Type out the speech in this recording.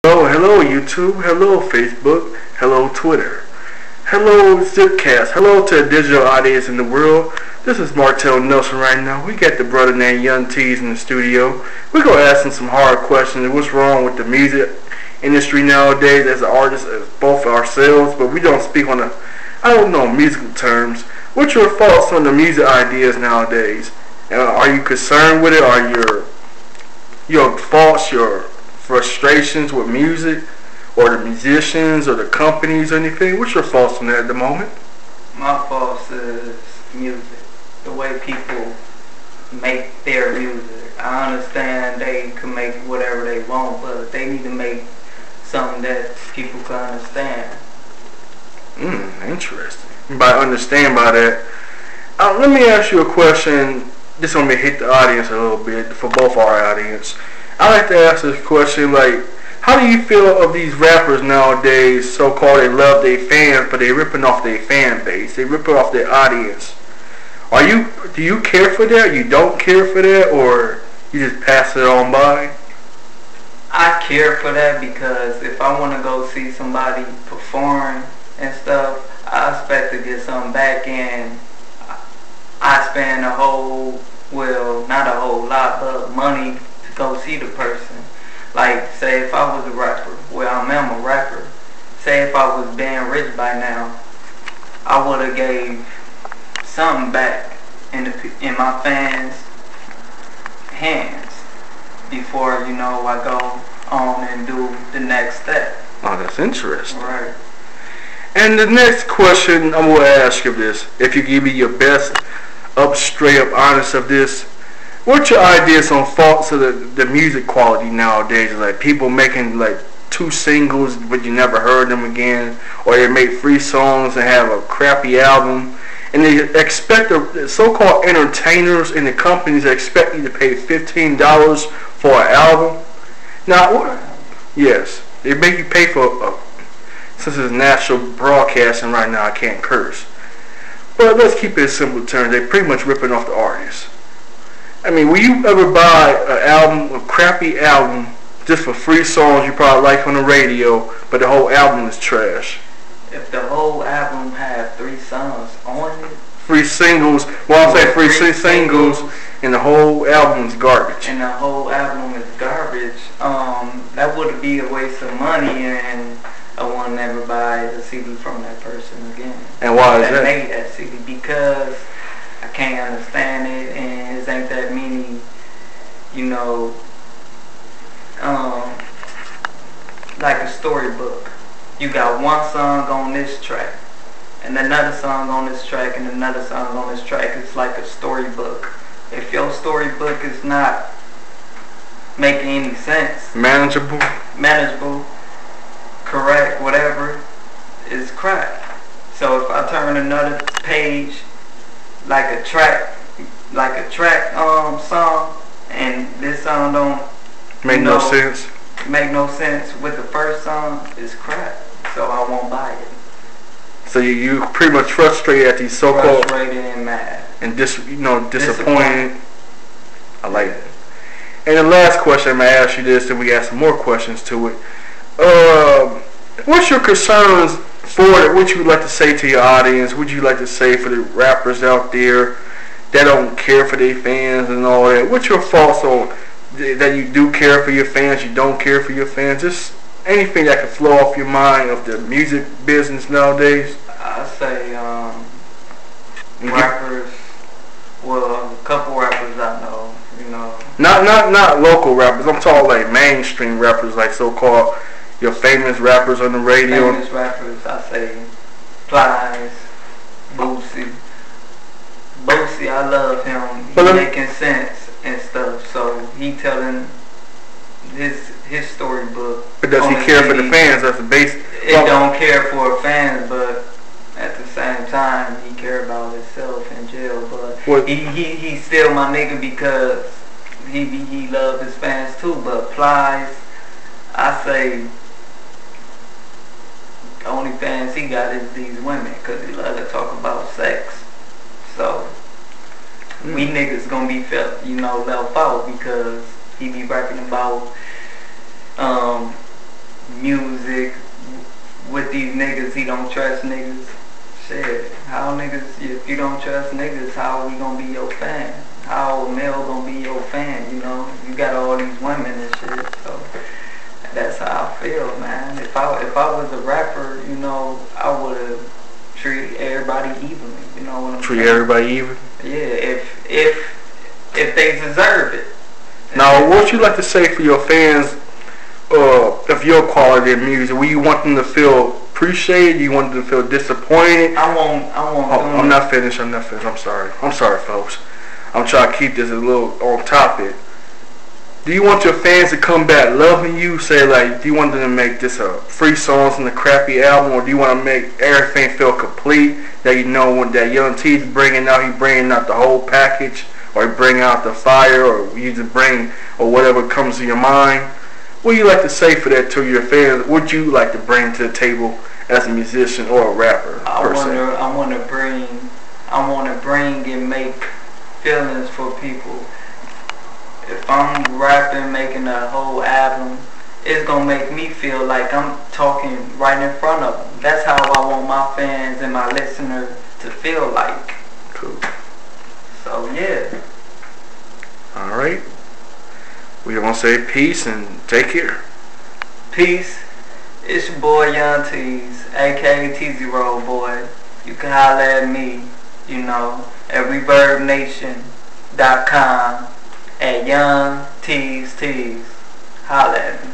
Hello YouTube, hello Facebook, hello Twitter, hello Zipcast, hello to the digital audience in the world. This is Martell Nelson right now. We got the brother named Young Tezz in the studio. We're going to ask him some hard questions. What's wrong with the music industry nowadays as artists, as both ourselves, but we don't speak on musical terms. What's your thoughts on the music ideas nowadays? Are you concerned with it? Are your thoughts, your frustrations with music, or the musicians, or the companies, or anything? What's your thoughts on that at the moment? My thoughts is music. The way people make their music. I understand they can make whatever they want, but they need to make something that people can understand. Interesting. By understand by that, let me ask you a question. This one may hit the audience a little bit, for both our audience. I like to ask this question, like, how do you feel of these rappers nowadays, so-called they love their fans, but they ripping off their fan base, they ripping off their audience? Do you care for that? You don't care for that, or you just pass it on by? I care for that because if I want to go see somebody perform and stuff, I expect to get something back, and I spend not a whole lot, but money to go see the person. Like, say if I was a rapper, I am a rapper, say if I was being rich by now, I would have gave something back in my fans' hands before, I go on and do the next step. Oh, that's interesting. Right. And the next question I'm going to ask you this, if you give me your best, straight up honest of this, what's your ideas on faults of the music quality nowadays? Like people making like 2 singles but you never heard them again, or they make 3 songs and have a crappy album, and they expect the so-called entertainers and the companies expect you to pay $15 for an album. Now, yes, they make you pay for since it's national broadcasting right now, I can't curse. But let's keep it in simple terms. They're pretty much ripping off the artists. I mean, will you ever buy a crappy album, just for 3 songs you probably like on the radio, but the whole album is trash? If the whole album had 3 songs on it, 3 singles. Well, I'm saying 3 singles, and the whole album is garbage. And the whole album is garbage. That would be a waste of money, and I won't never buy a CD from that person again. And why is that? Made that CD, because I can't understand it, and it ain't that many, like a storybook. You got 1 song on this track, and another song on this track, and another song on this track. It's like a storybook. If your storybook is not making any sense, manageable, correct, whatever, is crap. So if I turn another page like a track song, and this song don't make no sense with the first song, is crap. So I won't buy it. So you pretty much frustrated at these so-called, frustrated and mad, and disappointed. I like it. And the last question I'm gonna ask you this, and we add some more questions to it. What's your concerns for it? What you would like to say to your audience? What you like to say for the rappers out there that don't care for their fans and all that? What's your thoughts on that? You do care for your fans, you don't care for your fans? Just anything that can flow off your mind of the music business nowadays. I say rappers. Well, a couple rappers I know. Not local rappers. I'm talking like mainstream rappers, like so-called your famous rappers on the radio. Famous rappers, I say Plies, Boosie. I love him. He's making sense and stuff. So he telling his storybook. But does he care for the fans? That's the base. It don't care for fans, but at the same time, he care about himself in jail. But he's still my nigga because he love his fans too. But Plies, I say, the only fans he got is these women, because he love to talk about sex. So we niggas gonna be left out because he be rapping about music with these niggas. He don't trust niggas. Shit, how niggas? If you don't trust niggas, how we gonna be your fan? How a male gonna be your fan? You know, you got all these women and shit. So that's how I feel, man. If I was a rapper, you know, I would have treated everybody evenly. You know what I'm saying? Treat everybody even. Yeah, if they deserve it. Now, what would you like to say for your fans of your quality of music? Will you want them to feel appreciated? You want them to feel disappointed? I won't. I'm not finished. I'm sorry, folks. I'm trying to keep this a little on topic. Do you want your fans to come back loving you? Say, like, do you want them to make this a free songs and a crappy album, or do you want to make everything feel complete? That you know when that Young T's bringing out, he bringing out the whole package, or he bring out the fire, or you just bring, or whatever comes to your mind. What do you like to say for that to your fans? What would you like to bring to the table as a musician or a rapper? I want to bring and make feelings for people. If I'm rapping, making a whole album, it's gonna make me feel like I'm talking right in front of them. That's how I want my fans and my listeners to feel like. Cool. So yeah. Alright. We're gonna say peace and take care. Peace. It's your boy Young Tezz, aka Tezz Roll Boy. You can holler at me, you know, at ReverbNation.com, at Young Tezz. Holler at me.